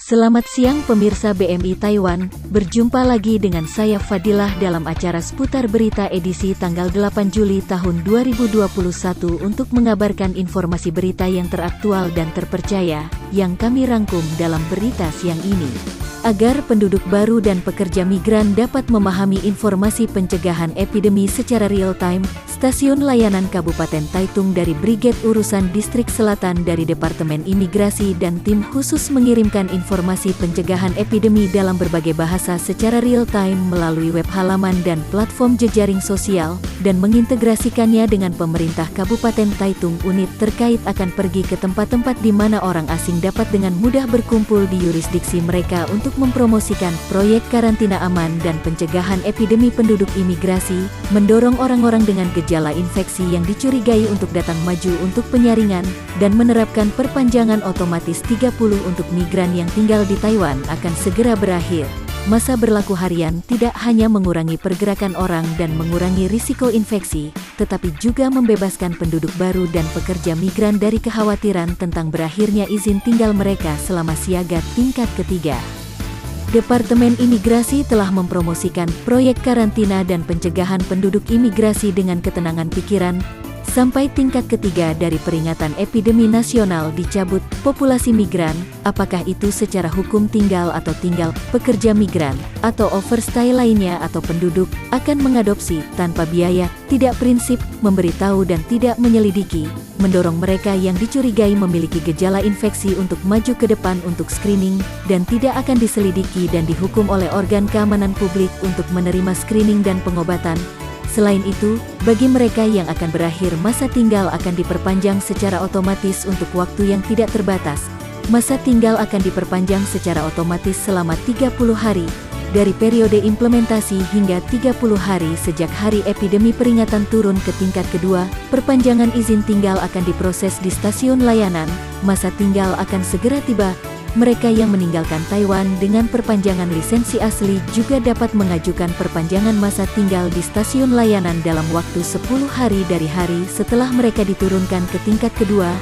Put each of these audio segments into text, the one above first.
Selamat siang pemirsa BMI Taiwan, berjumpa lagi dengan saya Fadilah dalam acara seputar berita edisi tanggal 8 Juli tahun 2021 untuk mengabarkan informasi berita yang teraktual dan terpercaya, yang kami rangkum dalam berita siang ini. Agar penduduk baru dan pekerja migran dapat memahami informasi pencegahan epidemi secara real-time, Stasiun Layanan Kabupaten Taitung dari Brigade Urusan Distrik Selatan dari Departemen Imigrasi dan tim khusus mengirimkan informasi pencegahan epidemi dalam berbagai bahasa secara real-time melalui web halaman dan platform jejaring sosial, dan mengintegrasikannya dengan pemerintah Kabupaten Taitung. Unit terkait akan pergi ke tempat-tempat di mana orang asing dapat dengan mudah berkumpul di yurisdiksi mereka untuk mempromosikan proyek karantina aman dan pencegahan epidemi penduduk imigrasi, mendorong orang-orang dengan gejala infeksi yang dicurigai untuk datang maju untuk penyaringan, dan menerapkan perpanjangan otomatis 30 untuk migran yang tinggal di Taiwan akan segera berakhir. Masa berlaku harian tidak hanya mengurangi pergerakan orang dan mengurangi risiko infeksi, tetapi juga membebaskan penduduk baru dan pekerja migran dari kekhawatiran tentang berakhirnya izin tinggal mereka selama siaga tingkat ketiga. Departemen Imigrasi telah mempromosikan proyek karantina dan pencegahan penduduk imigrasi dengan ketenangan pikiran sampai tingkat ketiga dari peringatan epidemi nasional dicabut. Populasi migran, apakah itu secara hukum tinggal atau tinggal, pekerja migran, atau overstay lainnya atau penduduk, akan mengadopsi tanpa biaya, tidak prinsip, memberitahu dan tidak menyelidiki, mendorong mereka yang dicurigai memiliki gejala infeksi untuk maju ke depan untuk screening, dan tidak akan diselidiki dan dihukum oleh organ keamanan publik untuk menerima screening dan pengobatan. Selain itu, bagi mereka yang akan berakhir masa tinggal akan diperpanjang secara otomatis untuk waktu yang tidak terbatas. Masa tinggal akan diperpanjang secara otomatis selama 30 hari, dari periode implementasi hingga 30 hari sejak hari epidemi peringatan turun ke tingkat kedua. Perpanjangan izin tinggal akan diproses di stasiun layanan, masa tinggal akan segera tiba. Mereka yang meninggalkan Taiwan dengan perpanjangan lisensi asli juga dapat mengajukan perpanjangan masa tinggal di stasiun layanan dalam waktu 10 hari dari hari setelah mereka diturunkan ke tingkat kedua.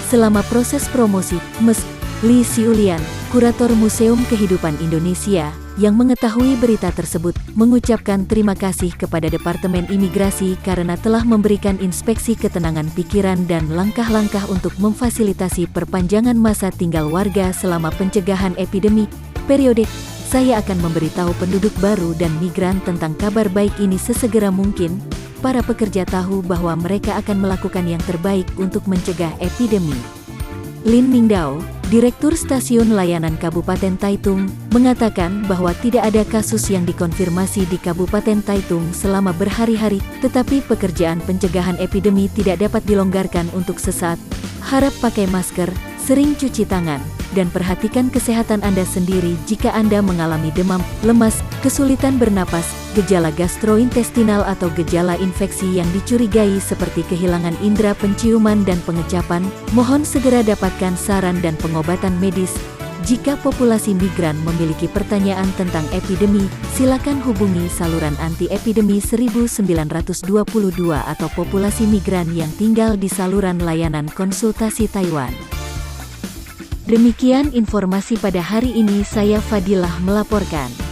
Selama proses promosi, Ms. Lee Siulian, Kurator Museum Kehidupan Indonesia, yang mengetahui berita tersebut, mengucapkan terima kasih kepada Departemen Imigrasi karena telah memberikan inspeksi ketenangan pikiran dan langkah-langkah untuk memfasilitasi perpanjangan masa tinggal warga selama pencegahan epidemi. Periode, saya akan memberitahu penduduk baru dan migran tentang kabar baik ini sesegera mungkin. Para pekerja tahu bahwa mereka akan melakukan yang terbaik untuk mencegah epidemi. Lin Mingdao, Direktur Stasiun Layanan Kabupaten Taitung, mengatakan bahwa tidak ada kasus yang dikonfirmasi di Kabupaten Taitung selama berhari-hari, tetapi pekerjaan pencegahan epidemi tidak dapat dilonggarkan untuk sesaat. Harap pakai masker, sering cuci tangan, dan perhatikan kesehatan Anda sendiri jika Anda mengalami demam, lemas, kesulitan bernapas, gejala gastrointestinal atau gejala infeksi yang dicurigai seperti kehilangan indera penciuman dan pengecapan, mohon segera dapatkan saran dan pengobatan medis. Jika populasi migran memiliki pertanyaan tentang epidemi, silakan hubungi saluran anti-epidemi 1922 atau populasi migran yang tinggal di saluran layanan konsultasi Taiwan. Demikian informasi pada hari ini, saya Fadilah melaporkan.